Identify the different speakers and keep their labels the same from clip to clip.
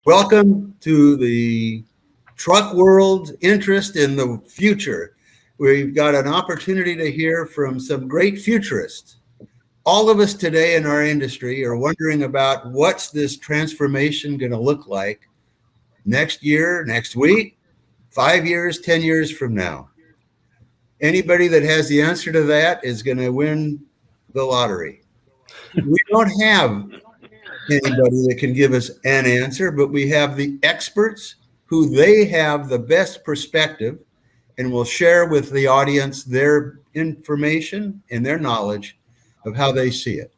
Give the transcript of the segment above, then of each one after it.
Speaker 1: Welcome to the truck world interest in the future. We've got an opportunity to hear from some great futurists. All of us today in our industry are wondering about what's this transformation going to look like next year, next week, 5 years, 10 years from now. Anybody that has the answer to that is going to win the lottery. We don't have anybody that can give us an answer, but we have the experts who they have the best perspective and will share with the audience their information and their knowledge of how they see it.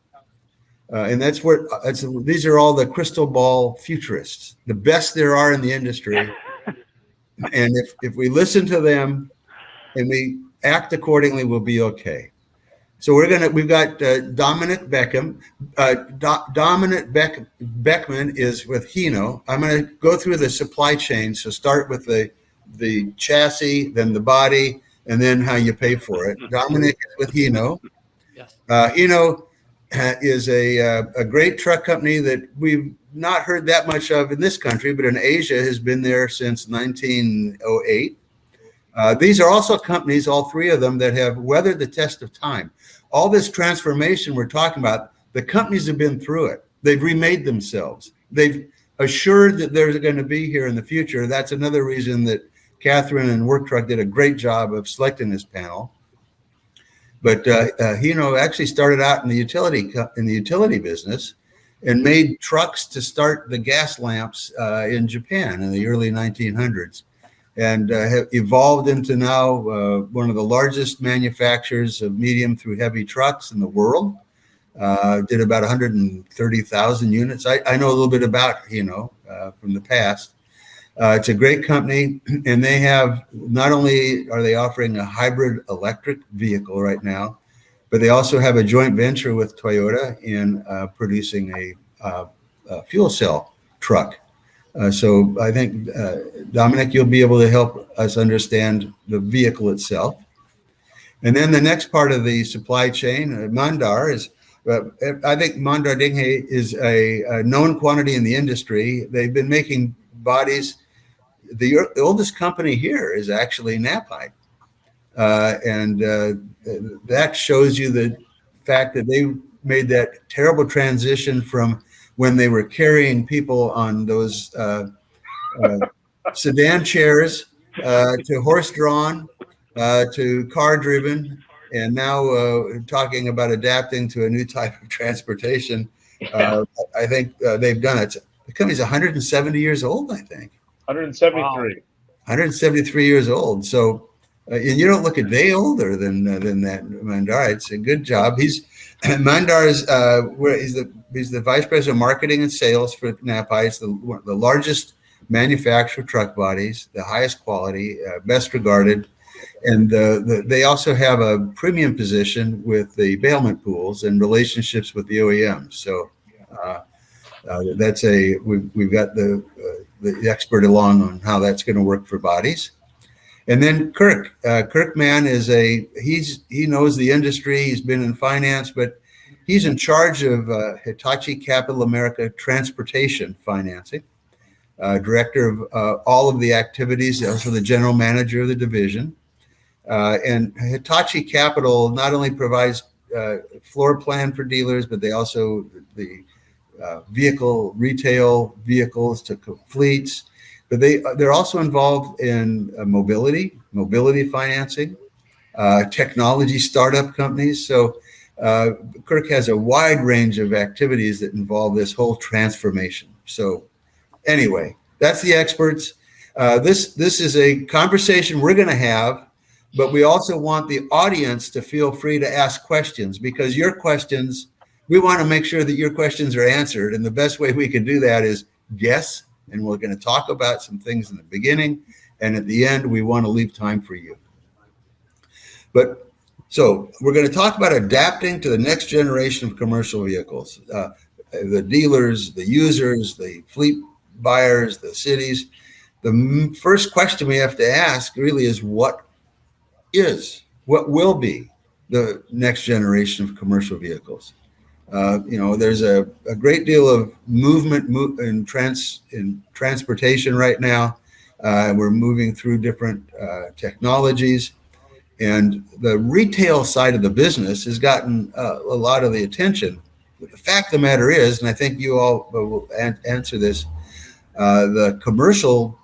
Speaker 1: And these are all the crystal ball futurists, the best there are in the industry. And if we listen to them and we act accordingly, we'll be okay. So we've got Dominik Beckman. Dominik Beckman is with Hino. I'm going to go through the supply chain. So start with the chassis, then the body, and then how you pay for it. Dominik is with Hino.
Speaker 2: Yes.
Speaker 1: Hino is a great truck company that we've not heard that much of in this country, but in Asia has been there since 1908. These are also companies, all three of them, that have weathered the test of time. All this transformation we're talking about, the companies have been through it. They've remade themselves. They've assured that they're going to be here in the future. That's another reason that Catherine and Work Truck did a great job of selecting this panel. But Hino actually started out in the utility business and made trucks to start the gas lamps in Japan in the early 1900s. And have evolved into now one of the largest manufacturers of medium through heavy trucks in the world. Did about 130,000 units. I know a little bit about Hino from the past. It's a great company, and they have, not only are they offering a hybrid electric vehicle right now, but they also have a joint venture with Toyota in producing a fuel cell truck. So I think, Dominik, you'll be able to help us understand the vehicle itself. And then the next part of the supply chain, Mandar, is, I think Mandar Dighe is a known quantity in the industry. They've been making bodies. The oldest company here is actually Knapheide. And that shows you the fact that they made that terrible transition from when they were carrying people on those sedan chairs to horse-drawn, to car-driven, and now talking about adapting to a new type of transportation. I think they've done it. The company's 170 years old, I think.
Speaker 3: 173.
Speaker 2: Wow.
Speaker 1: 173 years old. So, and you don't look a day older than that, Mandar. It's a good job. Mandar is he's the vice president of marketing and sales for Knapheide. It's the largest manufacturer of truck bodies, the highest quality, best regarded, and they also have a premium position with the bailment pools and relationships with the OEMs. So we've got the expert along on how that's going to work for bodies. And then Kirk Mann he knows the industry. He's been in finance, but he's in charge of Hitachi Capital America Transportation Financing, director of all of the activities, also the general manager of the division. And Hitachi Capital not only provides floor plan for dealers, but they also the retail vehicles to fleets. But they're also involved in mobility financing, technology startup companies. So Kirk has a wide range of activities that involve this whole transformation. So anyway, that's the experts. This is a conversation we're going to have, but we also want the audience to feel free to ask questions, because your questions, we want to make sure that your questions are answered. And the best way we can do that is guess. And we're going to talk about some things in the beginning, and at the end, we want to leave time for you. But so we're going to talk about adapting to the next generation of commercial vehicles. The dealers, the users, the fleet buyers, the cities. The first question we have to ask really is what will be the next generation of commercial vehicles? There's a great deal of movement in transportation right now. We're moving through different technologies, and the retail side of the business has gotten a lot of the attention. But the fact of the matter is, and I think you all will answer this, the commercial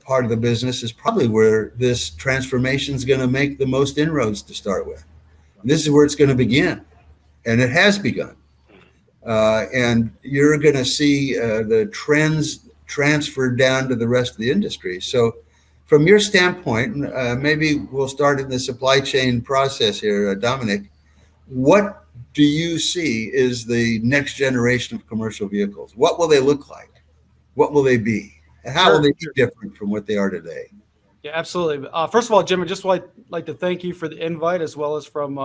Speaker 1: part of the business is probably where this transformation is going to make the most inroads to start with. And this is where it's going to begin, and it has begun. And you're going to see the trends transferred down to the rest of the industry. So, from your standpoint, maybe we'll start in the supply chain process here, Dominik. What do you see is the next generation of commercial vehicles? What will they look like? What will they be? And how will they be different from what they are today?
Speaker 2: Yeah, absolutely. First of all, Jim, I'd just like to thank you for the invite, as well as from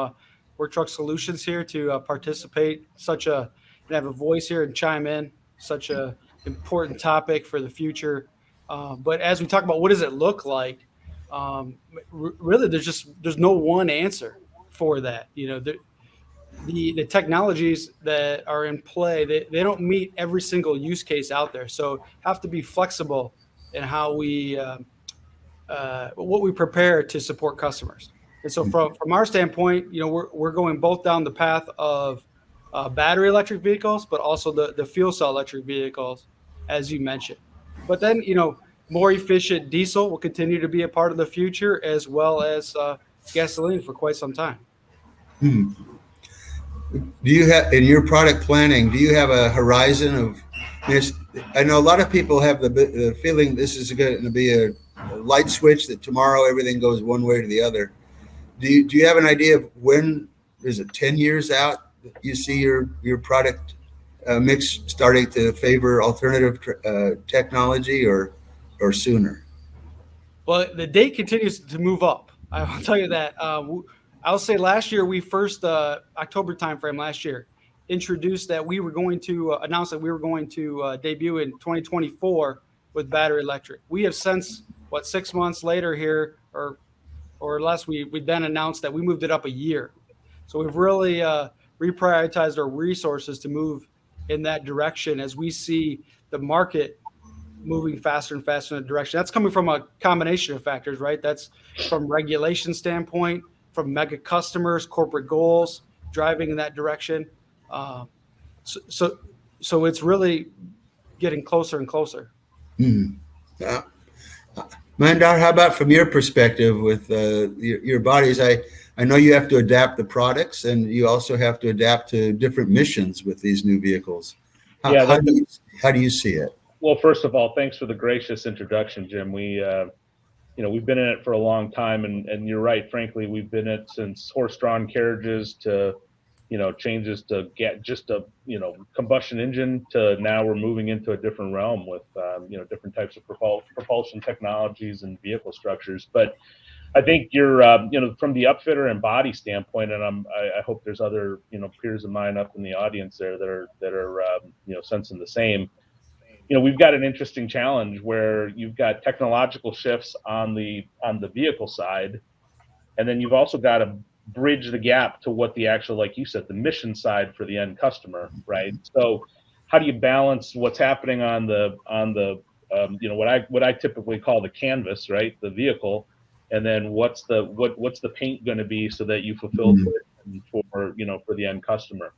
Speaker 2: Work Truck Solutions here to participate and have a voice here and chime in such a important topic for the future. But as we talk about what does it look like, really, there's no one answer for that. The technologies that are in play, they don't meet every single use case out there. So have to be flexible in how what we prepare to support customers. And so from our standpoint, we're going both down the path of battery electric vehicles, but also the fuel cell electric vehicles, as you mentioned. But then, more efficient diesel will continue to be a part of the future, as well as gasoline for quite some time.
Speaker 1: Hmm. Do you have, in your product planning, do you have a horizon of this? I know a lot of people have the feeling this is going to be a light switch, that tomorrow everything goes one way or the other. Do you have an idea of when, is it 10 years out, you see your product mix starting to favor alternative technology, or sooner?
Speaker 2: Well, the date continues to move up. I will tell you that. I'll say last year, we first, October timeframe last year, introduced that we were going to announce that we were going to debut in 2024 with battery electric. We have since, 6 months later here, or less, we then announced that we moved it up a year. So we've really reprioritized our resources to move in that direction as we see the market moving faster and faster in that direction. That's coming from a combination of factors, right? That's from regulation standpoint, from mega customers, corporate goals, driving in that direction. So it's really getting closer and closer.
Speaker 1: Mm. Mandar, how about from your perspective with your bodies? I know you have to adapt the products, and you also have to adapt to different missions with these new vehicles. How do you see it?
Speaker 3: Well, first of all, thanks for the gracious introduction, Jim. We've been in it for a long time, and you're right. Frankly, we've been in it since horse-drawn carriages to, changes to get just a, combustion engine, to now we're moving into a different realm with, different types of propulsion technologies and vehicle structures. But I think you're, from the upfitter and body standpoint, and I hope there's other, peers of mine up in the audience there that are sensing the same. We've got an interesting challenge where you've got technological shifts on the vehicle side, and then you've also got to bridge the gap to what the actual, like you said, the mission side for the end customer, right? So how do you balance what's happening on the what I typically call the canvas, right, the vehicle, and then what's the paint going to be so that you fulfill for the end customer.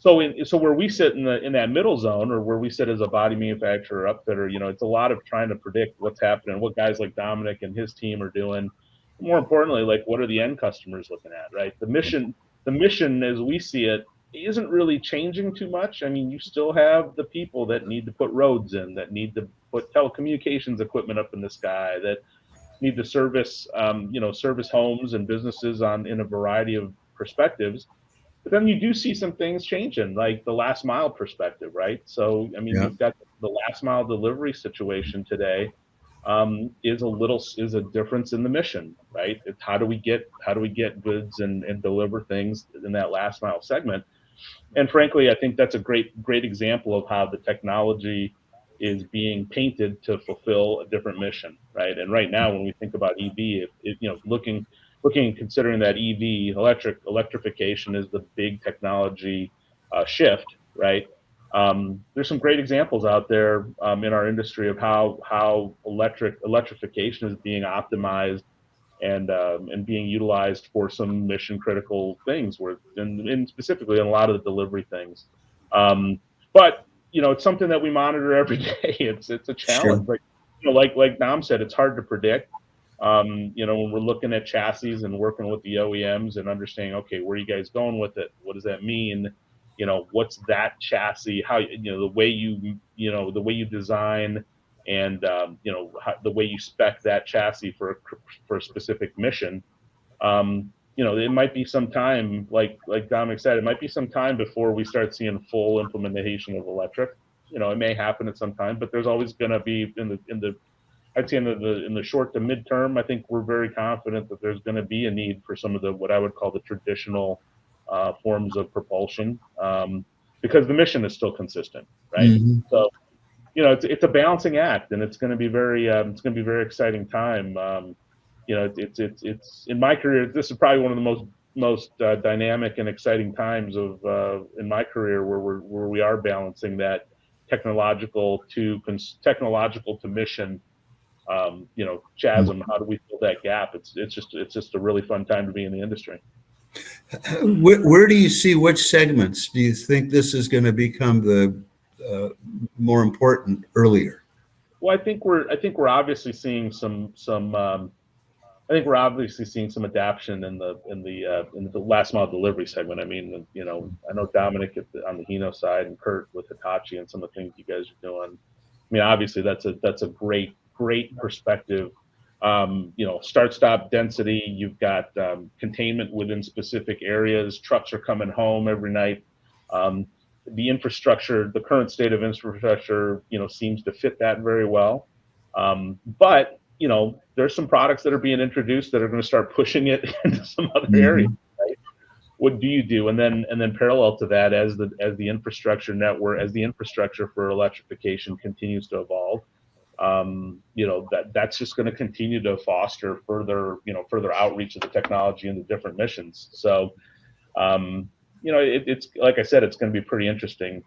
Speaker 3: So where we sit in that middle zone, or where we sit as a body manufacturer or upfitter, it's a lot of trying to predict what's happening, what guys like Dominik and his team are doing. More importantly, like, what are the end customers looking at, right? The mission as we see it isn't really changing too much. I mean, you still have the people that need to put roads in, that need to put telecommunications equipment up in the sky, that need to service homes and businesses in a variety of perspectives. But then you do see some things changing, like the last mile perspective, right? So, I mean, You've got the last mile delivery situation today is a difference in the mission, right? It's how do we get goods and deliver things in that last mile segment. And frankly, I think that's a great example of how the technology is being painted to fulfill a different mission, right? And right now, when we think about EV, looking and considering that electrification is the big technology shift, right? There's some great examples out there in our industry of how electrification is being optimized and being utilized for some mission critical things, and specifically in a lot of the delivery things. But it's something that we monitor every day. It's a challenge,
Speaker 1: Sure.
Speaker 3: but like Dom said, it's hard to predict. When we're looking at chassis and working with the OEMs and understanding, okay, where are you guys going with it? What does that mean? What's that chassis? How the way you design and the way you spec that chassis for a specific mission. It might be some time, like Dominic said, it might be some time before we start seeing full implementation of electric. It may happen at some time, but there's always going to be in the short to midterm. I think we're very confident that there's going to be a need for some of what I would call the traditional forms of propulsion, because the mission is still consistent, right?
Speaker 1: Mm-hmm.
Speaker 3: So, it's a balancing act, and it's going to be very exciting time. It's in my career, this is probably one of the most dynamic and exciting times in my career where we are balancing that technological to mission, chasm. How do we fill that gap? It's just a really fun time to be in the industry.
Speaker 1: Where do you see which segments do you think this is going to become the more important earlier?
Speaker 3: Well, I think we're obviously seeing some adaptation in the last mile delivery segment. I mean, I know Dominik on the Hino side and Kirk with Hitachi and some of the things you guys are doing. I mean, obviously that's a great perspective. Start-stop density. You've got containment within specific areas. Trucks are coming home every night. The infrastructure, the current state of infrastructure, seems to fit that very well. But there's some products that are being introduced that are going to start pushing it into some other areas. Right? What do you do? And then parallel to that, as the infrastructure network, as the infrastructure for electrification continues to evolve, that's just going to continue to foster further outreach of the technology into different missions. So, it's like I said, it's going to be pretty interesting.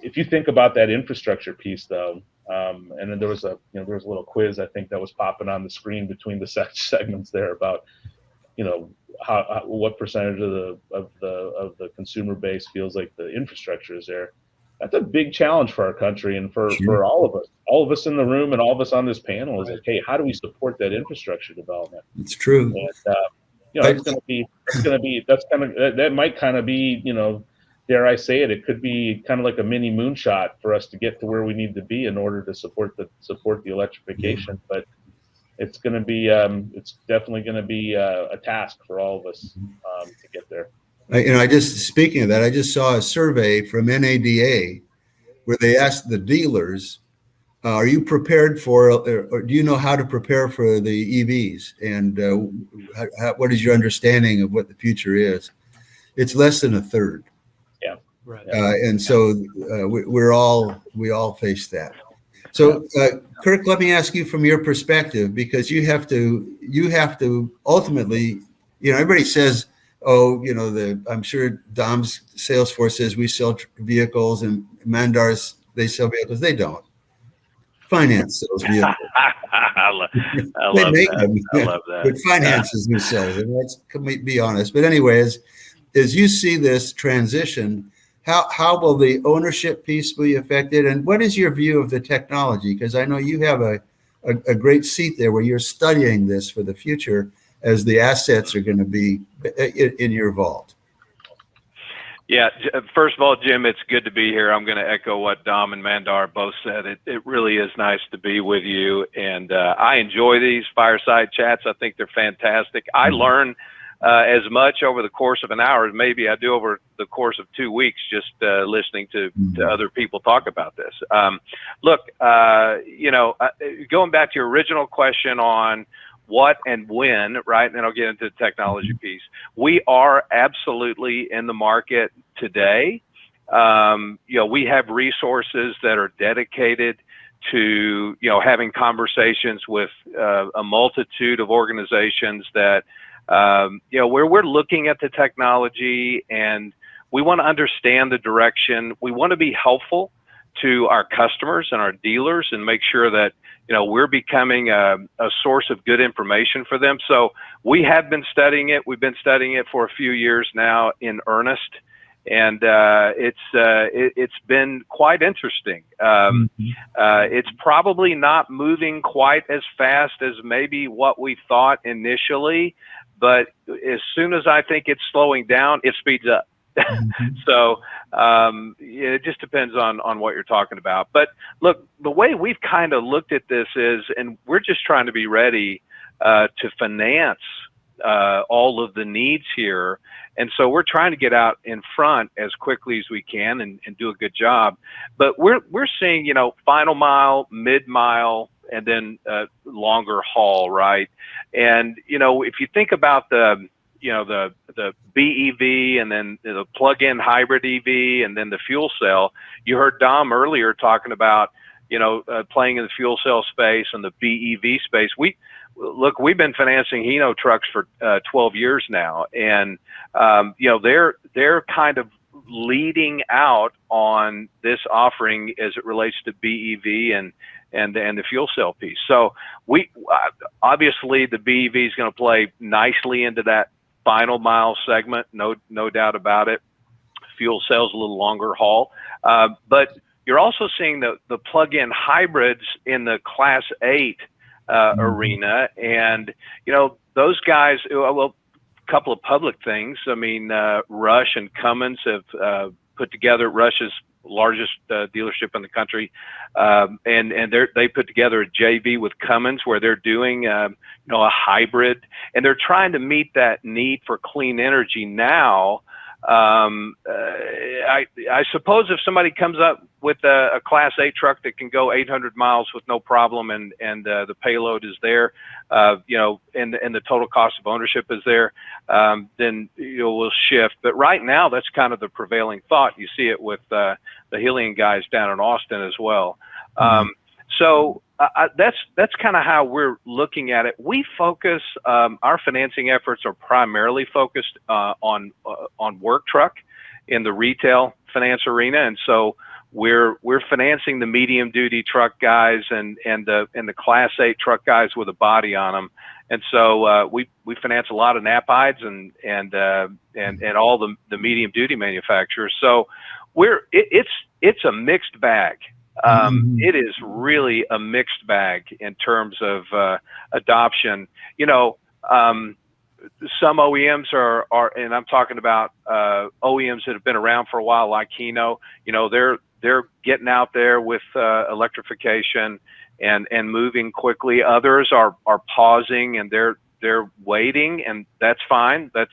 Speaker 3: If you think about that infrastructure piece, though, and then there was a little quiz I think that was popping on the screen between the segments there about what percentage of the consumer base feels like the infrastructure is there. That's a big challenge for our country and for all of us in the room and all of us on this panel is like, hey, how do we support that infrastructure development?
Speaker 1: It's true.
Speaker 3: And, that might kind of be, dare I say it, it could be kind of like a mini moonshot for us to get to where we need to be in order to support the electrification. But it's going to be, it's definitely going to be a task for all of us to get there.
Speaker 1: Speaking of that, I just saw a survey from NADA where they asked the dealers, are you prepared for, or do you know how to prepare for the EVs? And what is your understanding of what the future is? It's less than a third.
Speaker 3: Yeah.
Speaker 2: Right.
Speaker 1: And so we all face that. So Kirk, let me ask you from your perspective, because you have to ultimately, everybody says, I'm sure Dom's sales force says we sell vehicles and Mandar's, they sell vehicles. They don't. Finance sells vehicles.
Speaker 4: I love that.
Speaker 1: But finances who sells them. Let's be honest. But anyways, as you see this transition, how will the ownership piece be affected? And what is your view of the technology? Because I know you have a great seat there where you're studying this for the future as the assets are going to be in your vault.
Speaker 4: Yeah, first of all, Jim, it's good to be here. I'm going to echo what Dom and Mandar both said. It really is nice to be with you, and I enjoy these fireside chats. I think they're fantastic. I learn as much over the course of an hour as maybe I do over the course of 2 weeks just listening to other people talk about this. Look, going back to your original question on what and when, right? And then I'll get into the technology piece. We are absolutely in the market today. We have resources that are dedicated to, having conversations with a multitude of organizations that, where we're looking at the technology and we want to understand the direction. We want to be helpful to our customers and our dealers and make sure that, we're becoming a source of good information for them. So we have been studying it. We've been studying it for a few years now in earnest. And it's been quite interesting. It's probably not moving quite as fast as maybe what we thought initially, but as soon as I think it's slowing down, it speeds up. So it just depends on what you're talking about. But look, the way we've kind of looked at this is, and we're just trying to be ready to finance all of the needs here. And so we're trying to get out in front as quickly as we can and do a good job. But we're seeing, final mile, mid-mile, and then longer haul, right? And, if you think about the BEV and then the plug-in hybrid EV and then the fuel cell, you heard Dom earlier talking about, playing in the fuel cell space and the BEV space. We've been financing Hino trucks for 12 years now, and they're kind of leading out on this offering as it relates to BEV and the fuel cell piece. So we obviously the BEV is going to play nicely into that final mile segment, no doubt about it. Fuel cells a little longer haul, but you're also seeing the plug-in hybrids in the Class 8 arena, and those guys. Well, a couple of public things. I mean, Rush and Cummins have put together Rush's largest dealership in the country, and they put together a JV with Cummins where they're doing a hybrid, and they're trying to meet that need for clean energy now. I suppose if somebody comes up with a Class 8 truck that can go 800 miles with no problem, and the payload is there, and the total cost of ownership is there, then we'll shift. But right now, that's kind of the prevailing thought. You see it with the Helion guys down in Austin as well. So that's kind of how we're looking at it. We focus, our financing efforts are primarily focused on work truck in the retail finance arena, and so we're financing the medium duty truck guys and the Class 8 truck guys with a body on them, and so we finance a lot of Knapheide and all the medium duty manufacturers. So it's a mixed bag. It is really a mixed bag in terms of adoption. Some OEMs are, and I'm talking about OEMs that have been around for a while, like Hino. They're getting out there with electrification and moving quickly. Others are pausing and they're waiting, and that's fine. That's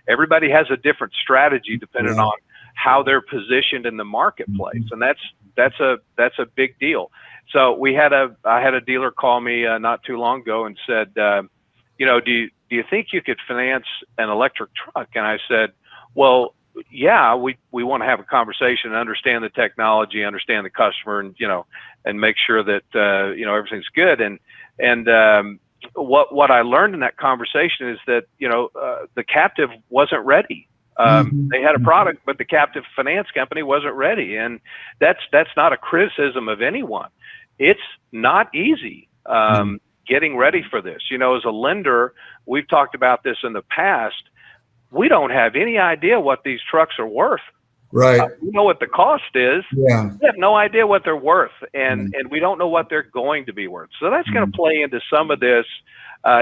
Speaker 4: everybody has a different strategy depending on how they're positioned in the marketplace, and that's a big deal. So I had a dealer call me not too long ago and said, do you think you could finance an electric truck? And I said, well, yeah, we want to have a conversation and understand the technology, understand the customer, and make sure that everything's good. And what I learned in that conversation is that the captive wasn't ready. They had a product, but the captive finance company wasn't ready, and that's not a criticism of anyone. It's not easy getting ready for this. As a lender, we've talked about this in the past. We don't have any idea what these trucks are worth.
Speaker 1: Right.
Speaker 4: We know what the cost is.
Speaker 1: Yeah.
Speaker 4: We have no idea what they're worth, and we don't know what they're going to be worth. So that's going to play into some of this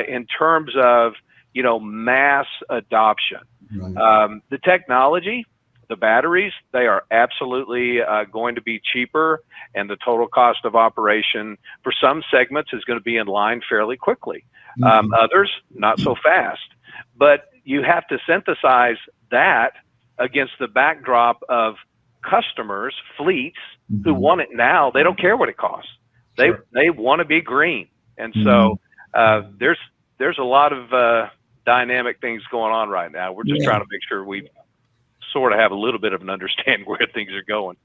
Speaker 4: in terms of mass adoption. Right. The technology, the batteries, they are absolutely going to be cheaper, and the total cost of operation for some segments is going to be in line fairly quickly. Others, not so fast. But you have to synthesize that against the backdrop of customers, fleets who want it now. They don't care what it costs. They want to be green, and so there's a lot of dynamic things going on right now. We're just trying to make sure we sort of have a little bit of an understanding where things are going.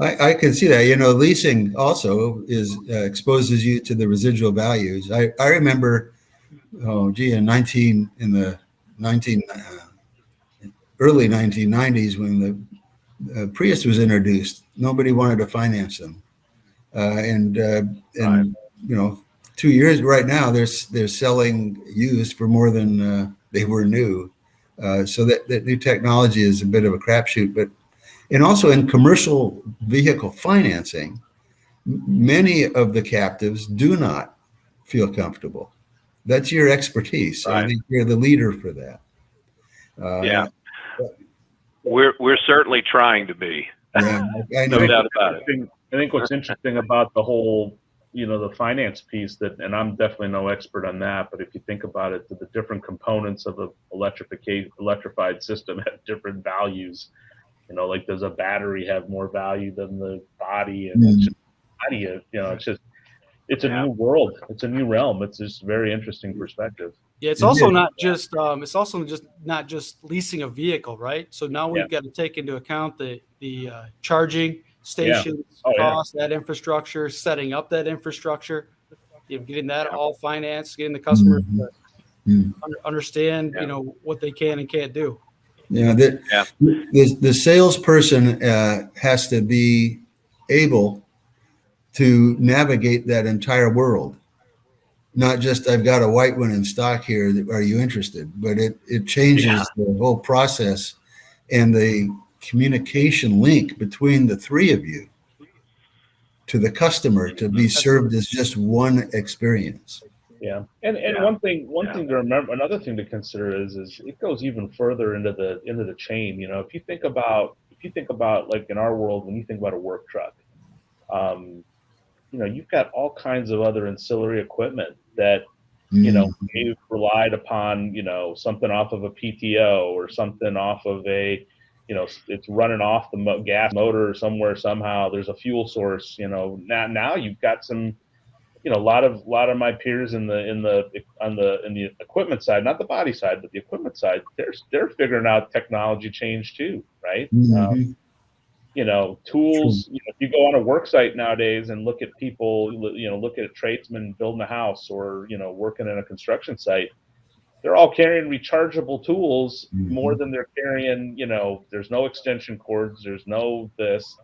Speaker 1: I can see that. Leasing also exposes you to the residual values. I remember, in the 19 early 1990s when the Prius was introduced, nobody wanted to finance them, and
Speaker 4: Right.
Speaker 1: 2 years right now they're selling used for more than they were new. So that new technology is a bit of a crapshoot, and also in commercial vehicle financing, many of the captives do not feel comfortable. That's your expertise. I
Speaker 4: Right.
Speaker 1: think you're the leader for that.
Speaker 4: Yeah. We're certainly trying to be.
Speaker 1: Yeah, I
Speaker 4: No
Speaker 1: know.
Speaker 4: doubt about it.
Speaker 3: I think what's interesting about the whole, the finance piece and I'm definitely no expert on that, but if you think about it, the different components of the electrified system have different values. Like does a battery have more value than the body? And it's just, how do you, it's a new world. It's a new realm. It's just a very interesting perspective.
Speaker 2: Yeah, it's also not just not just leasing a vehicle, right? So now we've got to take into account the charging stations cost, that infrastructure, setting up that infrastructure, getting that all financed, getting the customers to understand, what they can and can't do.
Speaker 1: Yeah, the salesperson has to be able to navigate that entire world. Not just I've got a white one in stock here. Are you interested? But it changes the whole process and the communication link between the three of you to the customer to be served as just one experience.
Speaker 3: Yeah, and one thing to remember, another thing to consider is it goes even further into the chain. If you think about like in our world, when you think about a work truck, you've got all kinds of other ancillary equipment that you've relied upon, something off of a PTO or something off of a, it's running off the gas motor somewhere somehow. There's a fuel source. Now you've got some. A lot of my peers in the equipment side, not the body side, but the equipment side, they're figuring out technology change too, right? Tools. If you go on a work site nowadays and look at people, look at a tradesman building a house or working in a construction site, they're all carrying rechargeable tools more than they're carrying. There's no extension cords, there's no this.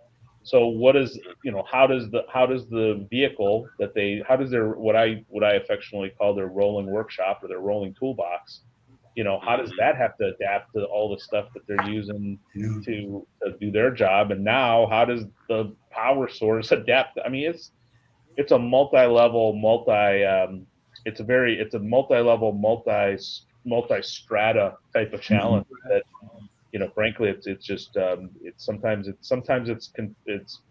Speaker 3: So what is how does the vehicle how does their what I affectionately call their rolling workshop or their rolling toolbox, how does that have to adapt to all the stuff that they're using to do their job? And now how does the power source adapt? I mean, it's a multi-level, multi-strata type of challenge that frankly, it's just sometimes it's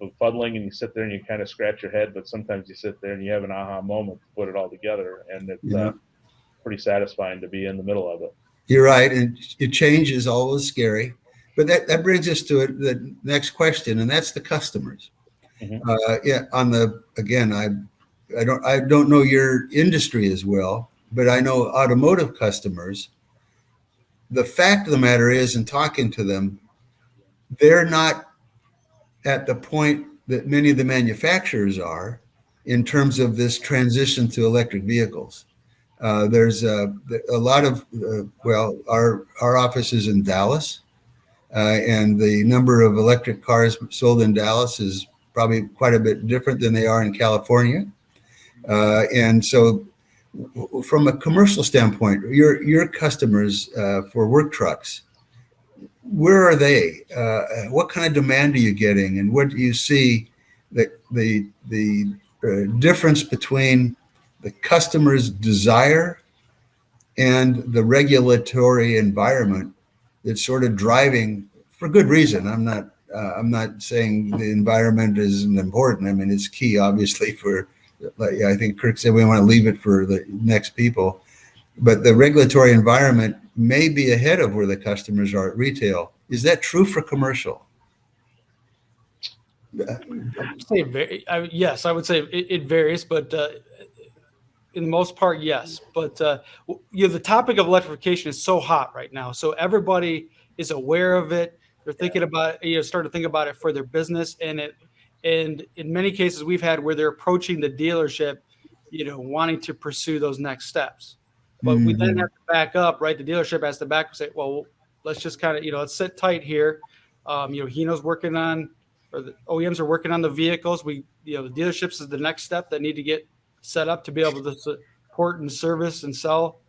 Speaker 3: befuddling, and you sit there and you kind of scratch your head, but sometimes you sit there and you have an aha moment to put it all together, and it's pretty satisfying to be in the middle of it.
Speaker 1: You're right, and change is always scary, but that brings us to the next question, and that's the customers. I don't know your industry as well, but I know automotive customers. The fact of the matter is, in talking to them, they're not at the point that many of the manufacturers are in terms of this transition to electric vehicles. There's a lot of, our office is in Dallas, and the number of electric cars sold in Dallas is probably quite a bit different than they are in California. And so from a commercial standpoint, your customers for work trucks, where are they? What kind of demand are you getting, and what do you see the difference between the customer's desire and the regulatory environment that's sort of driving, for good reason? I'm not saying the environment isn't important. I mean, it's key, obviously, for. Like I think Kirk said, we want to leave it for the next people, but the regulatory environment may be ahead of where the customers are at retail. Is that true for commercial?
Speaker 2: Yes, I would say it varies, but in the most part, yes. But the topic of electrification is so hot right now, so everybody is aware of it. They're thinking about it, starting to think about it for their business, and And in many cases we've had where they're approaching the dealership, wanting to pursue those next steps. But we then have to back up, right? The dealership has to back and say, well, let's just kind of, let's sit tight here. Hino's working on, or the OEMs are working on the vehicles. The dealerships is the next step that need to get set up to be able to support and service and sell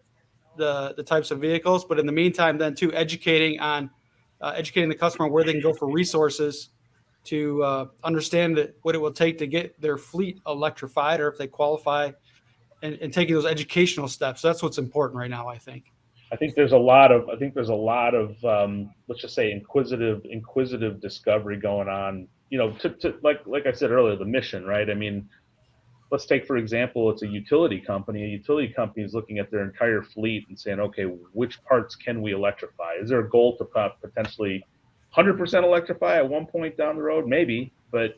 Speaker 2: the types of vehicles. But in the meantime, then too, educating the customer where they can go for resources to understand what it will take to get their fleet electrified, or if they qualify, and taking those educational steps. So that's what's important right now, I think.
Speaker 3: I think there's a lot of let's just say inquisitive discovery going on. Like I said earlier, the mission, right? I mean, let's take, for example, it's a utility company. A utility company is looking at their entire fleet and saying, okay, which parts can we electrify? Is there a goal to potentially 100% electrify at one point down the road? Maybe, but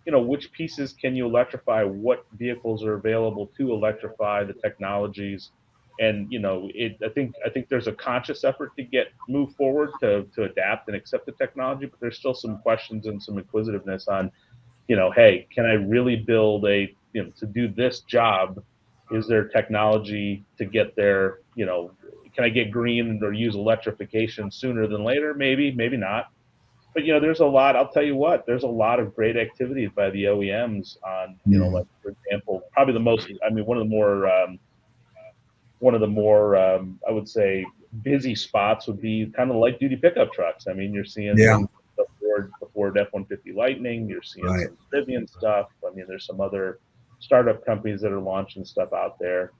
Speaker 3: which pieces can you electrify? What vehicles are available to electrify? The technologies, and I think there's a conscious effort to move forward to adapt and accept the technology, but there's still some questions and some inquisitiveness on, hey, can I really build to do this job? Is there technology to get there? Can I get green or use electrification sooner than later? Maybe not. But there's a lot. I'll tell you what. There's a lot of great activities by the OEMs on, like, for example, probably the most. I mean, one of the more I would say busy spots would be kind of light duty pickup trucks. I mean, you're seeing the Ford F-150 Lightning. You're seeing some Rivian stuff. I mean, there's some other startup companies that are launching stuff out there.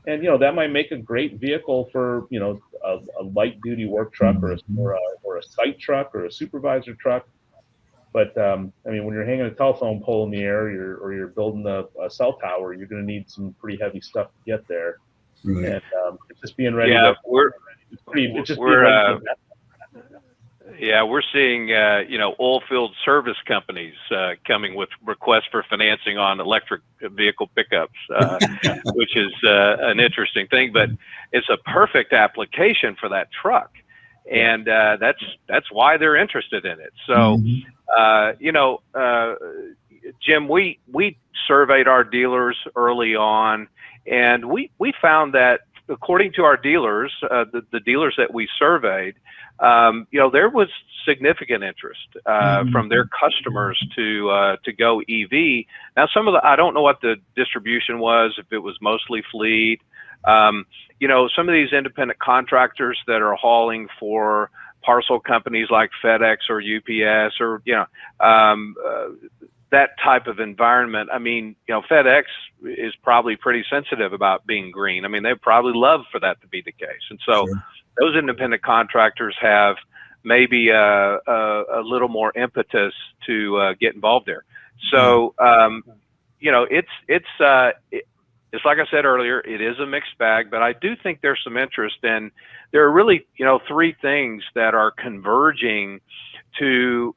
Speaker 3: And, that might make a great vehicle for, a light duty work truck or a site truck or a supervisor truck. But, I mean, when you're hanging a telephone pole in the air or you're building a cell tower, you're going to need some pretty heavy stuff to get there. Right. And it's just being ready.
Speaker 4: Yeah, we're seeing, oil field service companies coming with requests for financing on electric vehicle pickups, which is an interesting thing. But it's a perfect application for that truck, and that's why they're interested in it. So, Jim, we surveyed our dealers early on, and we found that according to our dealers, the dealers that we surveyed, there was significant interest from their customers to go EV. Now, I don't know what the distribution was, if it was mostly fleet. Some of these independent contractors that are hauling for parcel companies like FedEx or UPS or that type of environment. I mean, FedEx is probably pretty sensitive about being green. I mean, they probably love for that to be the case, and so. Sure. Those independent contractors have maybe a little more impetus to get involved there. So, it's like I said earlier, it is a mixed bag, but I do think there's some interest, and there are really, three things that are converging to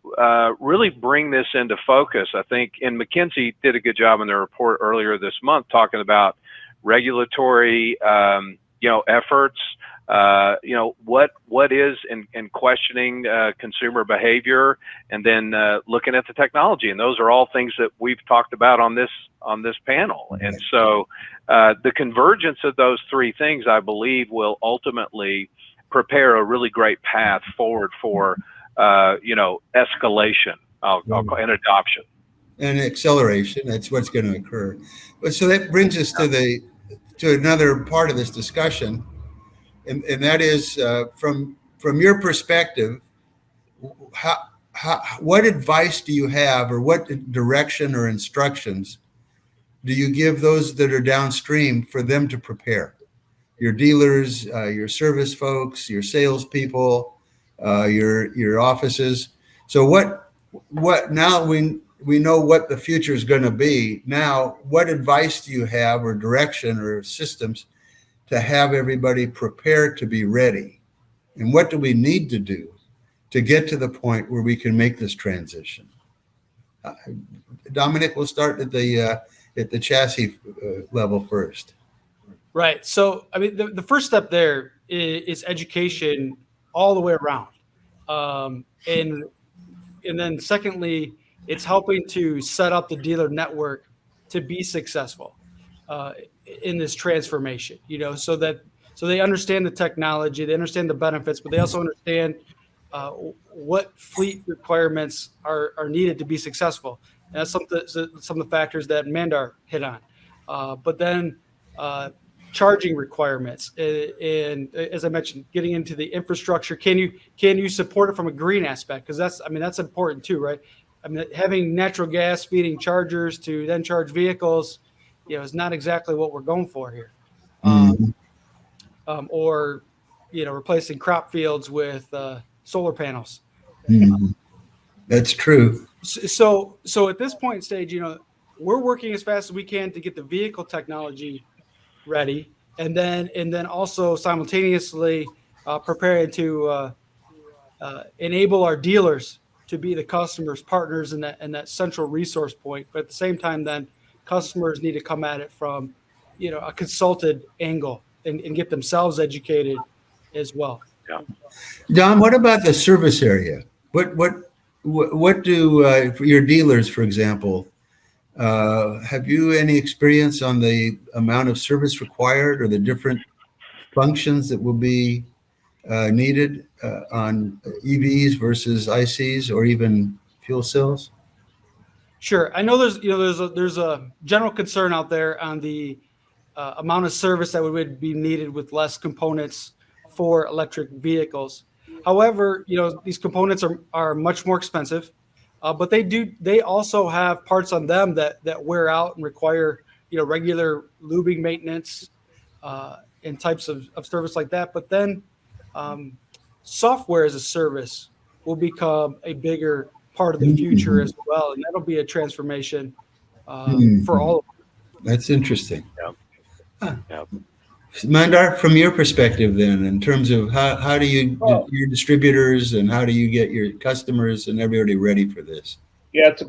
Speaker 4: really bring this into focus. I think, and McKinsey did a good job in their report earlier this month talking about regulatory, efforts. What is in questioning consumer behavior, and then looking at the technology, and those are all things that we've talked about on this panel. And so the convergence of those three things, I believe, will ultimately prepare a really great path forward for escalation and adoption
Speaker 1: and acceleration. That's what's going to occur. But so that brings us to another part of this discussion. And that is from your perspective, what advice do you have, or what direction or instructions do you give those that are downstream for them to prepare? Your dealers, your service folks, your salespeople, your offices. So what now we know what the future is going to be. Now, what advice do you have, or direction or systems to have everybody prepared to be ready? And what do we need to do to get to the point where we can make this transition? Dominik, we'll start at the chassis level first.
Speaker 2: Right. So, I mean, the first step there is education all the way around. And then secondly, it's helping to set up the dealer network to be successful in this transformation, so they understand the technology, they understand the benefits, but they also understand what fleet requirements are needed to be successful. And that's some of the factors that Mandar hit on. But then charging requirements, and as I mentioned, getting into the infrastructure. Can you support it from a green aspect? Because that's important too, right? I mean, having natural gas feeding chargers to then charge vehicles, is not exactly what we're going for here. Or replacing crop fields with solar panels.
Speaker 1: That's true.
Speaker 2: So at this point stage, we're working as fast as we can to get the vehicle technology ready, and then also simultaneously preparing to enable our dealers to be the customers' partners in that central resource point. But at the same time, then customers need to come at it from a consulted angle and get themselves educated as well.
Speaker 4: Yeah.
Speaker 1: Don, what about the service area? What do for your dealers, for example, have you any experience on the amount of service required or the different functions that will be needed on EVs versus ICs or even fuel cells?
Speaker 2: Sure. I know there's a general concern out there on the amount of service that would be needed with less components for electric vehicles. However, these components are much more expensive, but they also have parts on them that wear out and require regular lubing maintenance and types of service like that. But then software as a service will become a bigger part of the future as well, and that'll be a transformation for all of us.
Speaker 1: That's interesting.
Speaker 4: Yeah.
Speaker 1: Huh.
Speaker 4: Yeah.
Speaker 1: Mandar, from your perspective then, in terms of how do you your distributors and how do you get your customers and everybody ready for this?
Speaker 3: Yeah, it's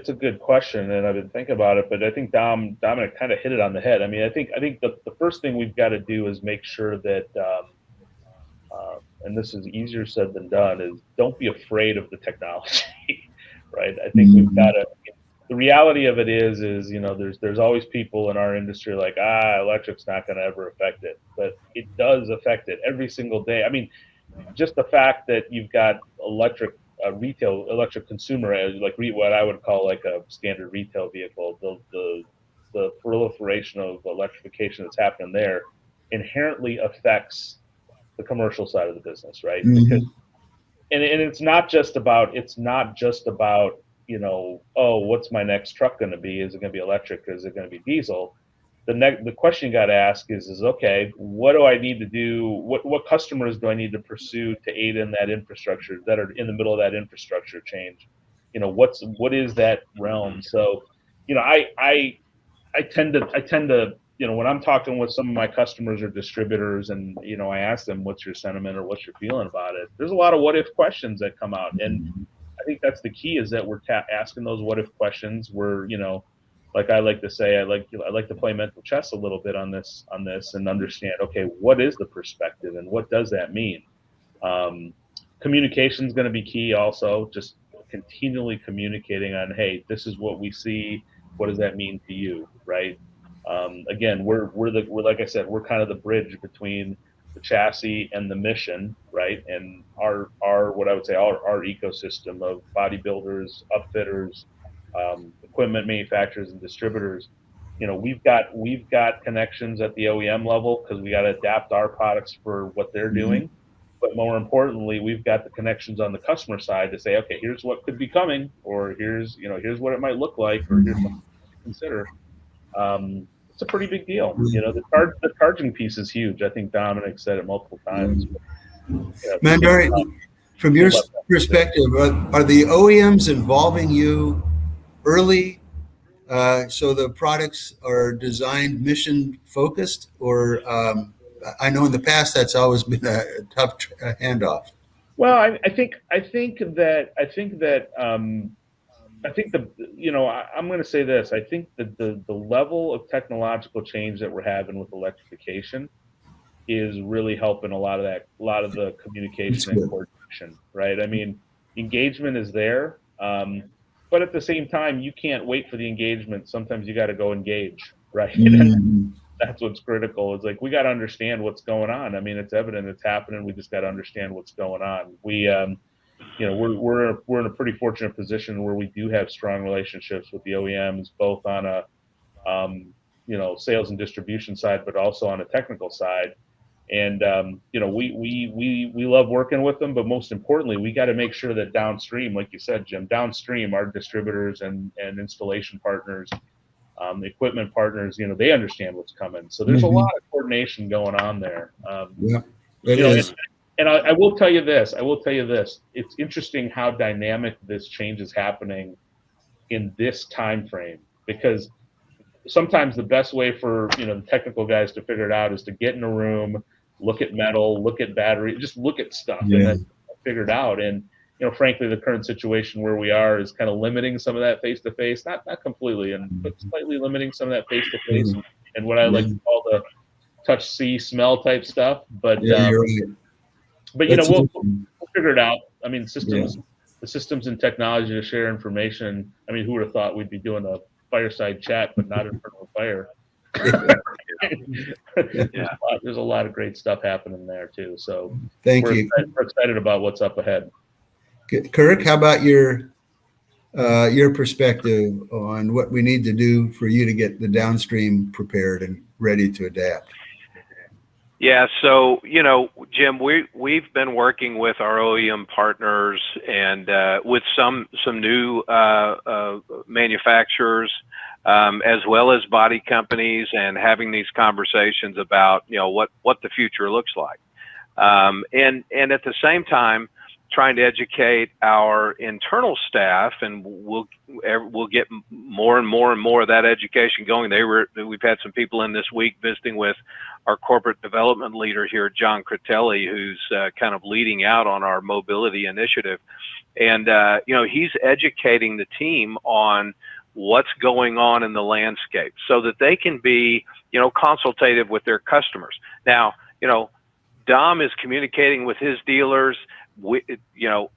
Speaker 3: a good question, and I've been thinking about it. But I think Dominic kind of hit it on the head. I mean, I think the first thing we've got to do is make sure that, and this is easier said than done, is don't be afraid of the technology, right? I think we've got to. The reality of it is there's always people in our industry like, electric's not going to ever affect it, but it does affect it every single day. I mean, just the fact that you've got electric consumer, like what I would call like a standard retail vehicle, the proliferation of electrification that's happening there inherently affects the commercial side of the business, right? Because and it's not just about what's my next truck going to be? Is it going to be electric? Is it going to be diesel? The question you got to ask is okay, what do I need to do? What customers do I need to pursue to aid in that infrastructure that are in the middle of that infrastructure change? What is that realm? So, I tend to when I'm talking with some of my customers or distributors, and I ask them, what's your sentiment or what's your feeling about it? There's a lot of what if questions that come out, and I think that's the key, is that we're asking those what if questions. We're, like I like to say, I like to play mental chess a little bit on this and understand, okay, what is the perspective and what does that mean? Communication is going to be key also, just continually communicating on, hey, this is what we see. What does that mean to you, right? Again, we're like I said, we're kind of the bridge between the chassis and the mission, right? And our what I would say our ecosystem of bodybuilders, upfitters, equipment manufacturers, and distributors. We've got connections at the OEM level because we got to adapt our products for what they're doing. But more importantly, we've got the connections on the customer side to say, okay, here's what could be coming, or here's what it might look like, or here's something to consider. It's a pretty big deal. The charging piece is huge. I think Dominic said it multiple times.
Speaker 1: Mandar, from your perspective, are the OEMs involving you early so the products are designed mission focused, or I know in the past that's always been a tough handoff.
Speaker 3: Well, I think I'm going to say this. I think that the level of technological change that we're having with electrification is really helping a lot of the communication and coordination, right? I mean, engagement is there, but but at the same time, you can't wait for the engagement. Sometimes you got to go engage, right?
Speaker 1: Mhm.
Speaker 3: That's what's critical. It's like, we got to understand what's going on. I mean, it's evident it's happening. We just got to understand what's going on. We, we're in a pretty fortunate position where we do have strong relationships with the OEMs, both on a, sales and distribution side, but also on a technical side. And, we love working with them, but most importantly, we got to make sure that downstream, like you said, Jim, downstream, our distributors and installation partners, equipment partners, they understand what's coming. So there's a lot of coordination going on there.
Speaker 1: Yeah, it is.
Speaker 3: And I will tell you this. It's interesting how dynamic this change is happening in this time frame, because sometimes the best way for the technical guys to figure it out is to get in a room, look at metal, look at battery, just look at stuff, and then figure it out. And frankly, the current situation where we are is kind of limiting some of that face-to-face, not completely, but slightly limiting some of that face-to-face and what I like to call the touch, see, smell type stuff. But
Speaker 1: you're right.
Speaker 3: But we'll figure it out. I mean, the systems and technology to share information. I mean, who would have thought we'd be doing a fireside chat, but not in front of a fire? There's a lot of great stuff happening there too. So
Speaker 1: thank you.
Speaker 3: We're excited about what's up ahead.
Speaker 1: Kirk, how about your perspective on what we need to do for you to get the downstream prepared and ready to adapt?
Speaker 4: Yeah, so Jim, we've been working with our OEM partners and with some new manufacturers, as well as body companies, and having these conversations about what the future looks like, and at the same time trying to educate our internal staff, and we'll get more and more of that education going. We've had some people in this week visiting with our corporate development leader here, John Critelli, who's kind of leading out on our mobility initiative, and he's educating the team on what's going on in the landscape so that they can be consultative with their customers. Now, Dom is communicating with his dealers. Hino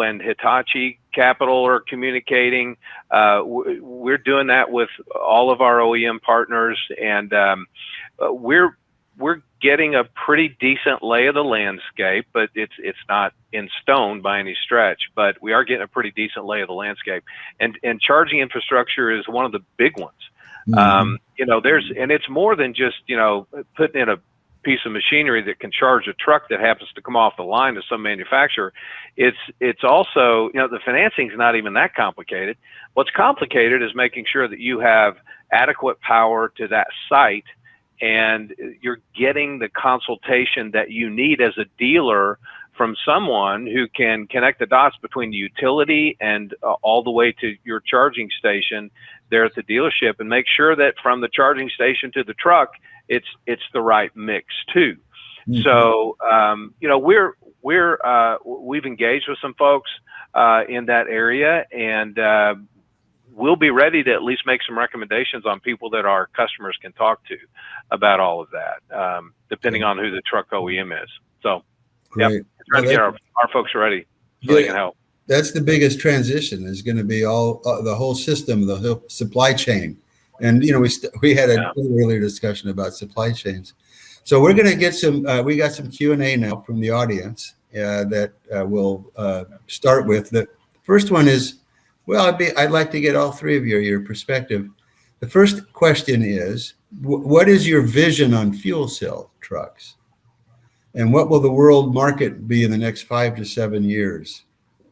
Speaker 4: and Hitachi Capital are communicating. We're doing that with all of our OEM partners, and we're getting a pretty decent lay of the landscape, but it's not in stone by any stretch. But we are getting a pretty decent lay of the landscape, and charging infrastructure is one of the big ones. And it's more than just putting in a piece of machinery that can charge a truck that happens to come off the line to some manufacturer. It's also, the financing is not even that complicated. What's complicated is making sure that you have adequate power to that site, and you're getting the consultation that you need as a dealer from someone who can connect the dots between the utility and all the way to your charging station there at the dealership, and make sure that from the charging station to the truck, it's the right mix too. So we've engaged with some folks in that area, and we'll be ready to at least make some recommendations on people that our customers can talk to about all of that, depending on who the truck OEM is. So
Speaker 1: Great.
Speaker 4: Trying to get our folks ready so they can help.
Speaker 1: That's the biggest transition, is going to be all the whole system, the whole supply chain. And we had an earlier discussion about supply chains. So we're going to get we got some Q&A now from the audience that we'll start with. The first one is, I'd like to get all three of your perspective. The first question is, what is your vision on fuel cell trucks? And what will the world market be in the next 5 to 7 years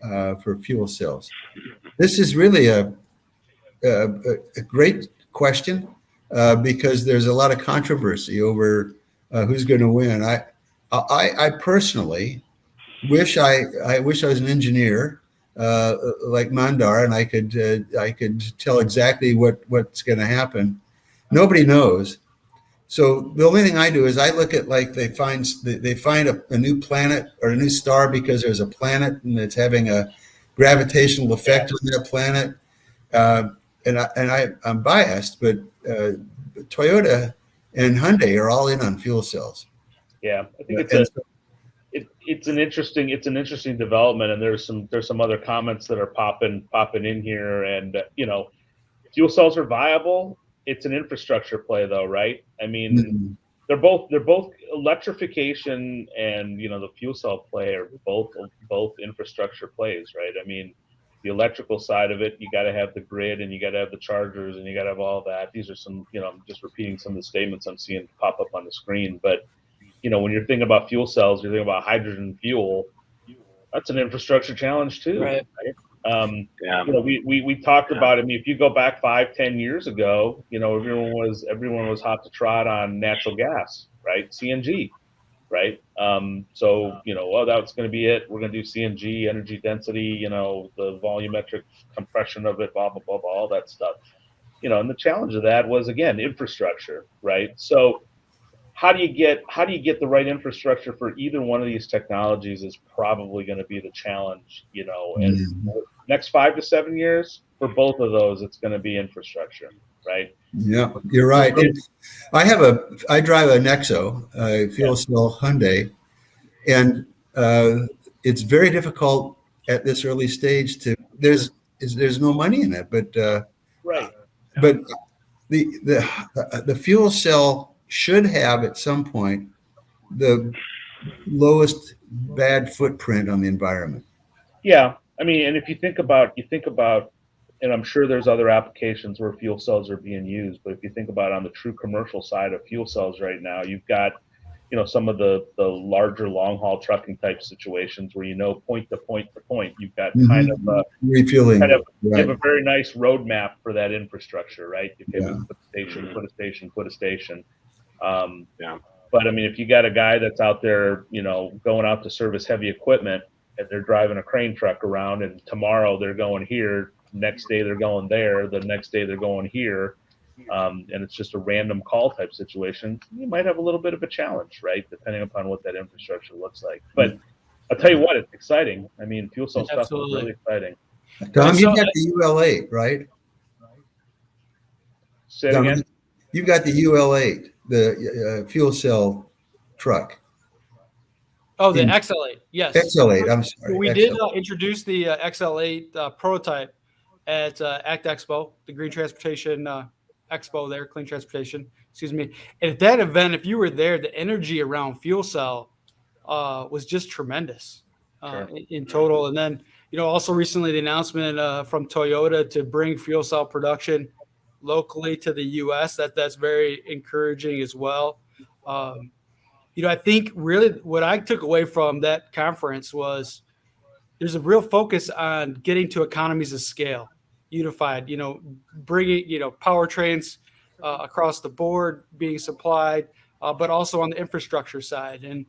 Speaker 1: for fuel cells? This is really a great question because there's a lot of controversy over who's going to win. I personally wish I was an engineer like Mandar, and I could tell exactly what's going to happen. Nobody knows. So the only thing I do is I look at, like, they find a new planet or a new star because there's a planet and it's having a gravitational effect on that planet. And I'm biased, but Toyota and Hyundai are all in on fuel cells.
Speaker 3: Yeah, I think it's an interesting development, and there's some other comments that are popping in here, and fuel cells are viable. It's an infrastructure play, though, right? I mean, they're both electrification and the fuel cell play are both infrastructure plays, right? I mean, the electrical side of it, you got to have the grid, and you got to have the chargers, and you got to have all that. These are some, I'm just repeating some of the statements I'm seeing pop up on the screen, but when you're thinking about fuel cells, you're thinking about hydrogen fuel. That's an infrastructure challenge too, right? We talked about it. I mean, if you go back 5-10 years ago, everyone was hot to trot on natural gas, right? CNG, right? So that's going to be it. We're going to do CNG, energy density, the volumetric compression of it, blah blah blah, all that stuff. And the challenge of that was, again, infrastructure, right? So how do you get the right infrastructure for either one of these technologies is probably going to be the challenge, and next 5 to 7 years for both of those, it's going to be infrastructure, right?
Speaker 1: Yeah, you're right. I drive a Nexo, a fuel cell Hyundai, and it's very difficult at this early stage there's no money in it, but
Speaker 3: right.
Speaker 1: But the fuel cell should have at some point the lowest bad footprint on the environment.
Speaker 3: Yeah, I mean, and if you think about, and I'm sure there's other applications where fuel cells are being used, but if you think about on the true commercial side of fuel cells right now, you've got, some of the larger long haul trucking type situations where point to point to point, you've got kind of
Speaker 1: refueling.
Speaker 3: You have a very nice roadmap for that infrastructure, right? You can put a station. But I mean, if you got a guy that's out there, going out to service heavy equipment, and they're driving a crane truck around, and tomorrow they're going here, next day they're going there, the next day they're going here, and it's just a random call type situation, you might have a little bit of a challenge, right? Depending upon what that infrastructure looks like. But I'll tell you what, it's exciting. I mean, fuel cell stuff is really exciting.
Speaker 1: Tom, you got the UL8, right?
Speaker 3: Say it again?
Speaker 1: You got the UL8, the fuel cell truck.
Speaker 2: Oh, the XL8, yes.
Speaker 1: XL8, I'm sorry.
Speaker 2: We did introduce the XL8 prototype at ACT Expo, the Green Transportation Expo there, Clean Transportation, excuse me. And at that event, if you were there, the energy around fuel cell was just tremendous in total. And then, also recently the announcement from Toyota to bring fuel cell production locally to the U.S., that's very encouraging as well. I think really what I took away from that conference was there's a real focus on getting to economies of scale, unified, bringing, powertrains across the board being supplied, but also on the infrastructure side. And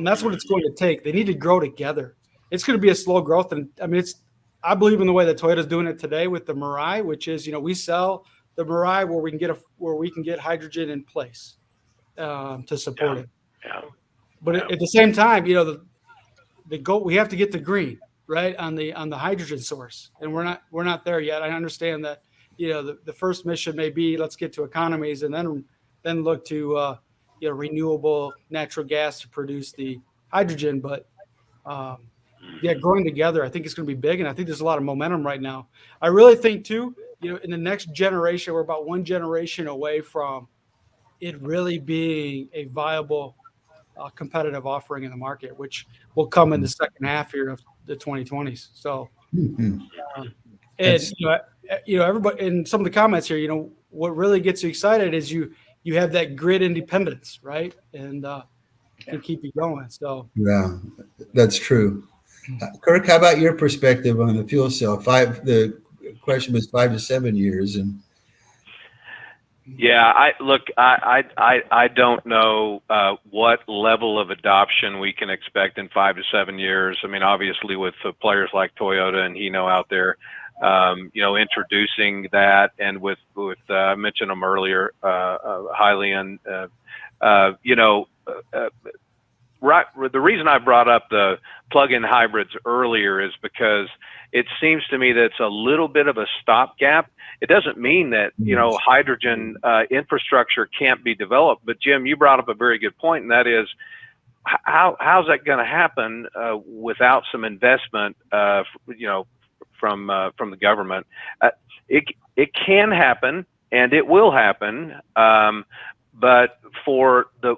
Speaker 2: that's what it's going to take. They need to grow together. It's going to be a slow growth. And I mean, I believe in the way that Toyota's doing it today with the Mirai, which is, we sell the Mirai where we can get hydrogen in place to support it.
Speaker 4: Yeah.
Speaker 2: But at the same time, the goal, we have to get to green, right, on the hydrogen source, and we're not there yet. I understand that the first mission may be let's get to economies, and then look to renewable natural gas to produce the hydrogen. But growing together, I think it's going to be big, and I think there's a lot of momentum right now. I really think too, in the next generation, we're about one generation away from it really being a viable competitive offering in the market, which will come in the second half here of the 2020s. So, everybody in some of the comments here, what really gets you excited is you have that grid independence, right? And can keep you going. So, yeah,
Speaker 1: that's true. Kirk, how about your perspective on the fuel cell? The question was 5 to 7 years, and
Speaker 4: yeah, I don't know what level of adoption we can expect in 5 to 7 years. I mean, obviously with players like Toyota and Hino out there, introducing that, and with I mentioned them earlier, Hylian, right. The reason I brought up the plug-in hybrids earlier is because it seems to me that it's a little bit of a stopgap. It doesn't mean that, hydrogen infrastructure can't be developed. But Jim, you brought up a very good point, and that is how's that going to happen without some investment, from the government? It can happen, and it will happen, but for the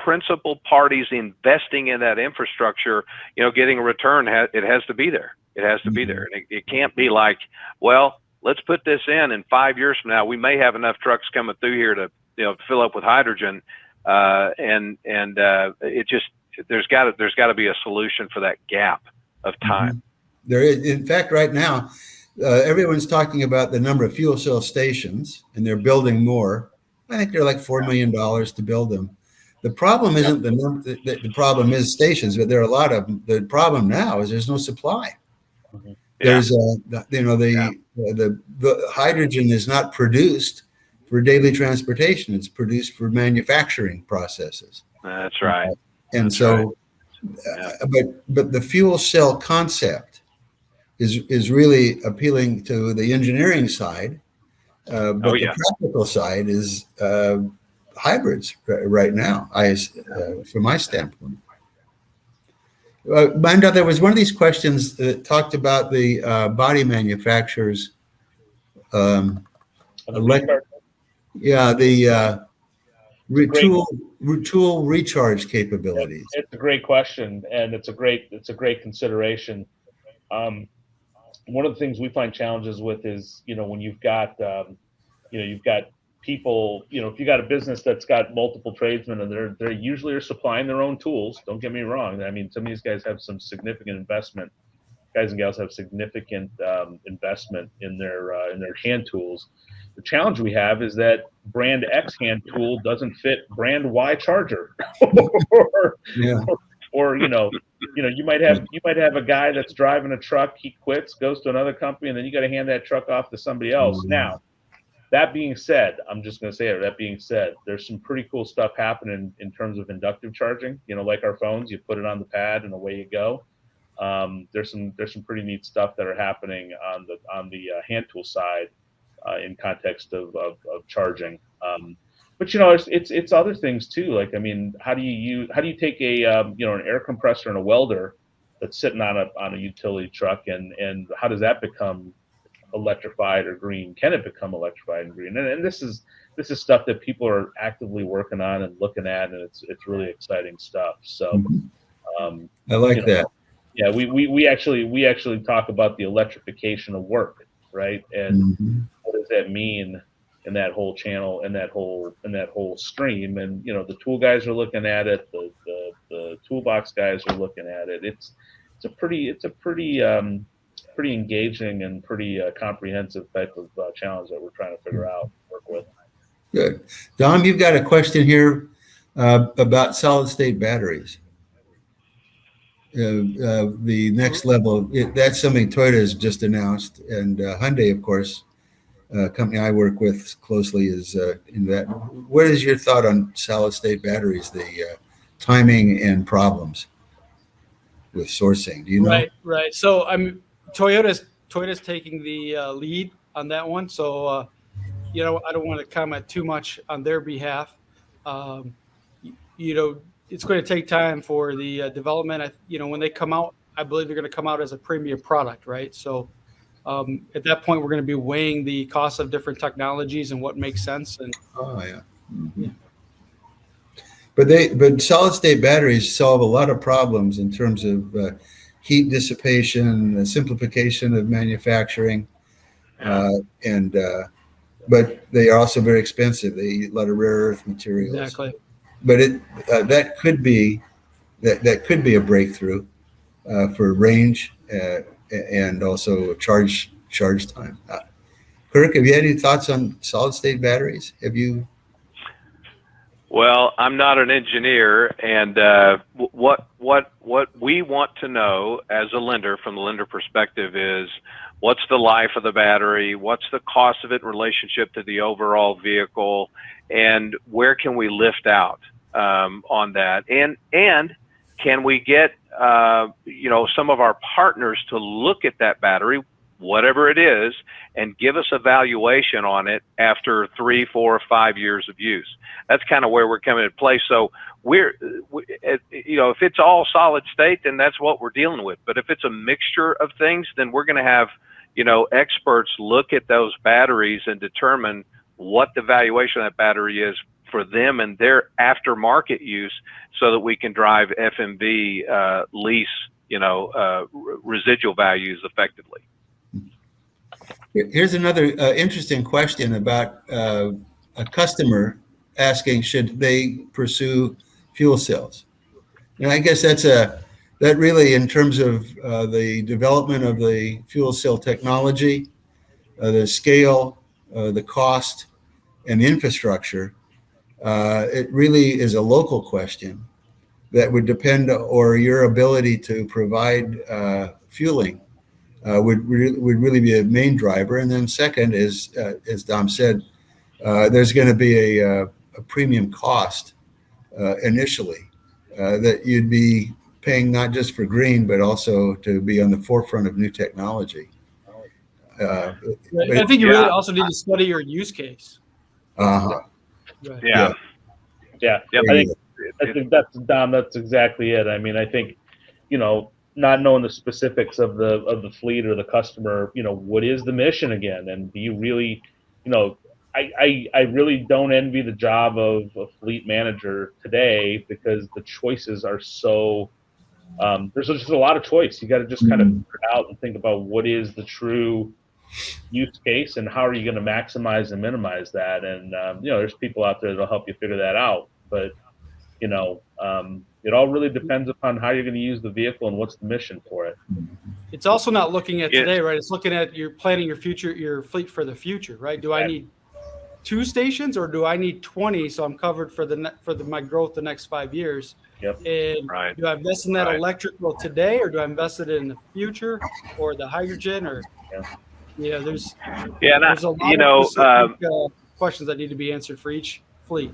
Speaker 4: principal parties investing in that infrastructure, getting a return, it has to be there. It has to be there, and it can't be like, well, let's put this in 5 years from now, we may have enough trucks coming through here to fill up with hydrogen, and it just there's got to be a solution for that gap of time.
Speaker 1: There is, in fact, right now, everyone's talking about the number of fuel cell stations, and they're building more. I think they're like $4 million to build them. The problem isn't the number. The problem is stations, but there are a lot of them. The problem now is there's no supply. There's the hydrogen is not produced for daily transportation. It's produced for manufacturing processes.
Speaker 4: That's right.
Speaker 1: And so, but the fuel cell concept is really appealing to the engineering side. But the practical side is hybrids right now, from my standpoint. Mandar, there was one of these questions that talked about the body manufacturers. The tool recharge capabilities.
Speaker 3: It's a great question, and it's a great consideration. One of the things we find challenges with is, when you've got people, if you got a business that's got multiple tradesmen, and they usually are supplying their own tools. Don't get me wrong. I mean, some of these guys have some significant investment. Guys and gals have significant investment in their hand tools. The challenge we have is that brand X hand tool doesn't fit brand Y charger, or you might have a guy that's driving a truck. He quits, goes to another company, and then you got to hand that truck off to somebody else. Now, that being said, I'm just going to say it. That being said, there's some pretty cool stuff happening in terms of inductive charging. Like our phones, you put it on the pad and away you go. There's some pretty neat stuff that are happening on the hand tool side in context of charging. But it's other things too. Like, I mean, how do you take an air compressor and a welder that's sitting on a utility truck, and how does that become electrified or green? Can it become electrified and green? And this is stuff that people are actively working on and looking at, and it's really exciting stuff. So
Speaker 1: I like that.
Speaker 3: Yeah, we actually talk about the electrification of work, right? And what does that mean in that whole channel, in that whole stream? And the tool guys are looking at it, the toolbox guys are looking at it. It's a pretty engaging and pretty comprehensive type of challenge that we're trying to figure out, work with.
Speaker 1: Good. Dom, you've got a question here about solid state batteries. The next level, that's something Toyota has just announced, and Hyundai, of course, a company I work with closely, is in that. What is your thought on solid state batteries, the timing and problems with sourcing? Do you know?
Speaker 2: Right. So Toyota's taking the lead on that one. So, I don't want to comment too much on their behalf. It's going to take time for the development. When they come out, I believe they're going to come out as a premium product, right? So at that point, we're going to be weighing the cost of different technologies and what makes sense. And
Speaker 1: But solid state batteries solve a lot of problems in terms of heat dissipation, simplification of manufacturing, but they are also very expensive. They eat a lot of rare earth materials.
Speaker 2: Exactly.
Speaker 1: But that could be a breakthrough for range and also charge time. Kirk, have you had any thoughts on solid state batteries? Have you?
Speaker 4: Well, I'm not an engineer, and what we want to know as a lender, from the lender perspective, is what's the life of the battery, what's the cost of it in relationship to the overall vehicle, and where can we lift out on that, and can we get some of our partners to look at that battery whatever it is, and give us a valuation on it after 3, 4, 5 years of use. That's kind of where we're coming into play. So if it's all solid state, then that's what we're dealing with. But if it's a mixture of things, then we're going to have, experts look at those batteries and determine what the valuation of that battery is for them and their aftermarket use, so that we can drive FMV lease, residual values effectively.
Speaker 1: Here's another interesting question about a customer asking, should they pursue fuel cells? And I guess that really, in terms of the development of the fuel cell technology, the scale, the cost, and infrastructure, it really is a local question that would depend, or your ability to provide fueling would really be a main driver. And then second is, as Dom said, there's going to be a premium cost initially that you'd be paying, not just for green, but also to be on the forefront of new technology.
Speaker 2: I think you really also need to study your use case.
Speaker 1: Uh-huh.
Speaker 2: Right.
Speaker 3: Yeah.
Speaker 4: Yep.
Speaker 3: I think that's, Dom, that's exactly it. I mean, I think, not knowing the specifics of the fleet or the customer, what is the mission again? And do you really, I really don't envy the job of a fleet manager today, because the choices are so, there's just a lot of choice. You got to just kind of figure it out and think about what is the true use case and how are you going to maximize and minimize that. And, there's people out there that'll help you figure that out. But, it all really depends upon how you're going to use the vehicle and what's the mission for it.
Speaker 2: It's also not looking at today, right? It's looking at you're planning your fleet for the future, right? Do I need 2 stations, or do I need 20 so I'm covered for my growth the next 5 years?
Speaker 3: Yep.
Speaker 2: And do I invest in that electrical today, or do I invest it in the future, or the hydrogen, or there's a lot of questions that need to be answered for each fleet.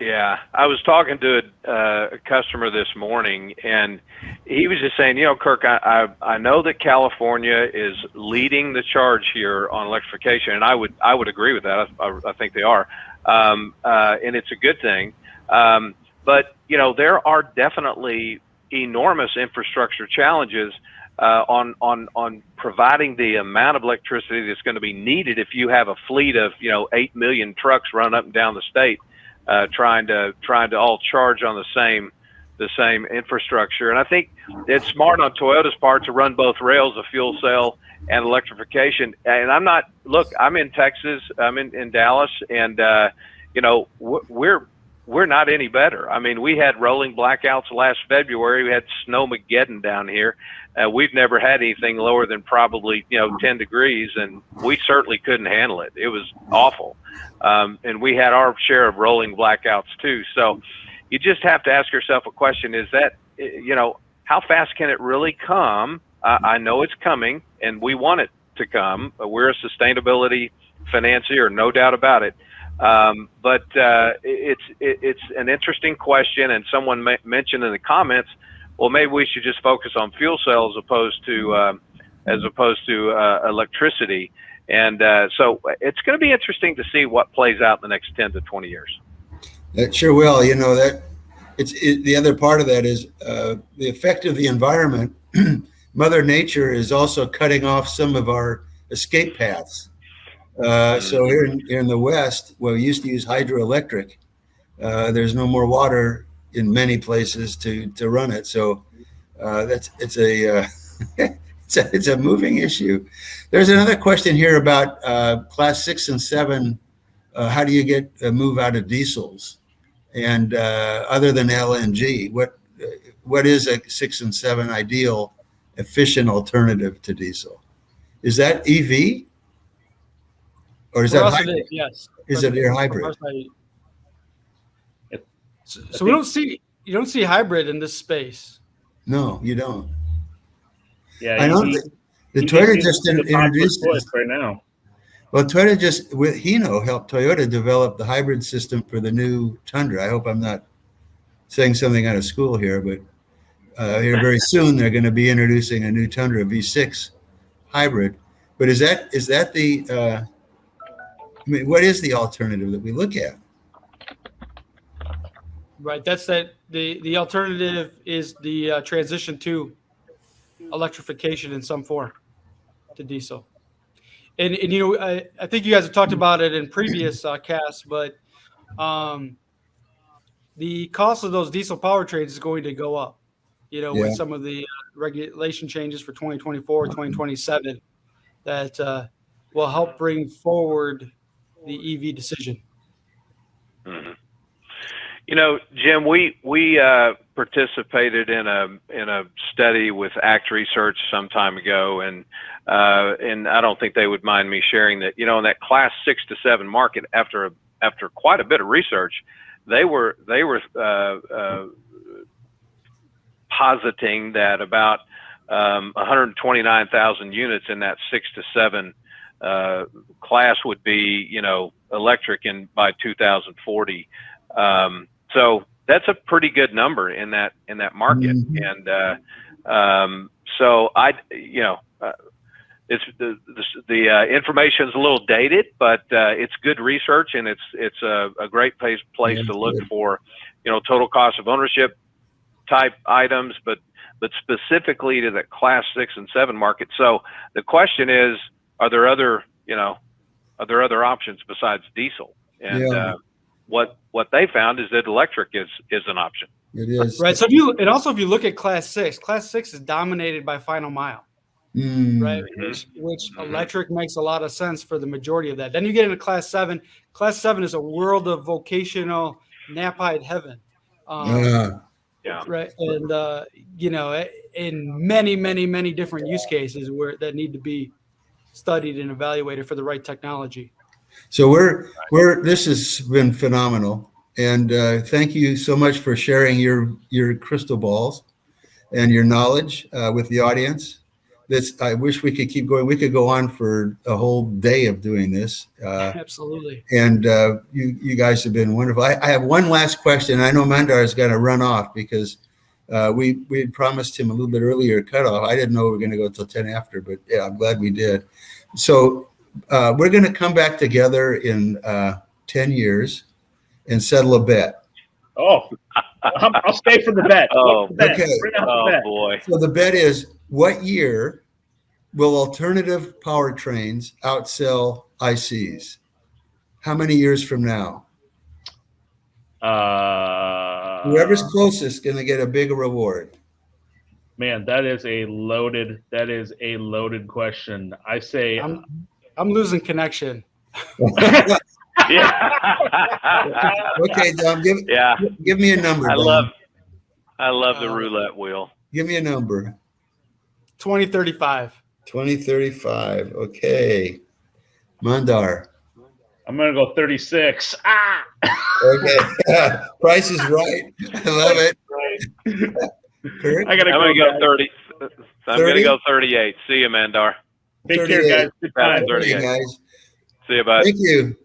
Speaker 4: Yeah, I was talking to a customer this morning, and he was just saying, Kirk, I know that California is leading the charge here on electrification, and I would agree with that. I think they are, and it's a good thing. But there are definitely enormous infrastructure challenges on providing the amount of electricity that's going to be needed if you have a fleet of 8 million trucks run up and down the state. Trying to all charge on the same infrastructure. And I think it's smart on Toyota's part to run both rails of fuel cell and electrification. And I'm in Texas, I'm in Dallas, and we're not any better. I mean, we had rolling blackouts last February. We had snowmageddon down here. We've never had anything lower than probably 10 degrees, and we certainly couldn't handle it. It was awful. And we had our share of rolling blackouts too. So you just have to ask yourself a question: is that how fast can it really come? I know it's coming, and we want it to come. We're a sustainability financier, no doubt about it. But it's an interesting question, and someone mentioned in the comments, well, maybe we should just focus on fuel cells as opposed to electricity. And so it's going to be interesting to see what plays out in the next 10 to 20 years.
Speaker 1: It sure will. The other part of that is the effect of the environment. Mother Nature is also cutting off some of our escape paths. So here in the West, where we used to use hydroelectric, there's no more water in many places to run it. So it's a moving issue. There's another question here about class 6 and 7. How do you move out of diesels? And other than LNG, what is a 6 and 7 ideal efficient alternative to diesel? Is that EV? Or is that hybrid?
Speaker 2: Yes.
Speaker 1: Is it air hybrid?
Speaker 2: So you don't see hybrid in this space.
Speaker 1: No, you don't.
Speaker 3: Yeah,
Speaker 1: I know the Toyota just introduced this
Speaker 3: right now.
Speaker 1: Well, Toyota just with Hino helped Toyota develop the hybrid system for the new Tundra. I hope I'm not saying something out of school here, but here very soon they're going to be introducing a new Tundra V6 hybrid. But is that the? I mean, what is the alternative that we look at?
Speaker 2: Right. That's that. The alternative is the transition to electrification in some form to diesel. And I think you guys have talked about it in previous casts, but the cost of those diesel powertrains is going to go up. With some of the regulation changes for 2024, 2027, that will help bring forward the EV decision.
Speaker 4: Mm-hmm. Jim, we participated in a study with ACT Research some time ago, and I don't think they would mind me sharing that. In that Class 6 to 7 market, after quite a bit of research, they were positing that about 129,000 units in that 6 to 7 class would be electric by 2040. So that's a pretty good number in that market. Mm-hmm. And so it's the information is a little dated, but it's good research, and it's a great place to look for total cost of ownership type items, but specifically to the Class 6 and 7 market. So the question is, are there other options besides diesel? And what they found is that electric is an option.
Speaker 1: It is.
Speaker 2: Right. So if you look at Class 6 is dominated by final mile. Right. Which electric makes a lot of sense for the majority of that. Then you get into Class 7. Class 7 is a world of vocational Knapheide heaven. Right. And in many, many, many different use cases that need to be studied and evaluated for the right technology.
Speaker 1: So this has been phenomenal, and thank you so much for sharing your crystal balls and your knowledge with the audience. I wish we could keep going. We could go on for a whole day of doing this.
Speaker 2: Absolutely.
Speaker 1: And you guys have been wonderful. I have one last question. I know Mandar is going to run off because we had promised him a little bit earlier cutoff. I didn't know we were going to go till 10 after, but yeah, I'm glad we did. So we're going to come back together in 10 years and settle a bet.
Speaker 3: Oh, I'll stay for the bet.
Speaker 1: Okay.
Speaker 4: Oh, boy.
Speaker 1: So the bet is, what year will alternative powertrains outsell ICs? How many years from now? Whoever's closest is going to get a bigger reward.
Speaker 3: Man, that is a loaded question. I say
Speaker 2: I'm losing connection.
Speaker 4: Yeah.
Speaker 1: Okay, Dom, give me a number.
Speaker 4: I love the roulette wheel.
Speaker 1: Give me a number.
Speaker 2: 2035.
Speaker 1: 2035. Okay. Mandar.
Speaker 3: I'm going to go 36.
Speaker 1: Okay. Price is right. I love it. Kirk?
Speaker 4: I'm going to go 30. I'm going to go 38. See you, Mandar.
Speaker 3: Take care, guys. Good time.
Speaker 1: 38. Guys.
Speaker 4: See you, bud.
Speaker 1: Thank you.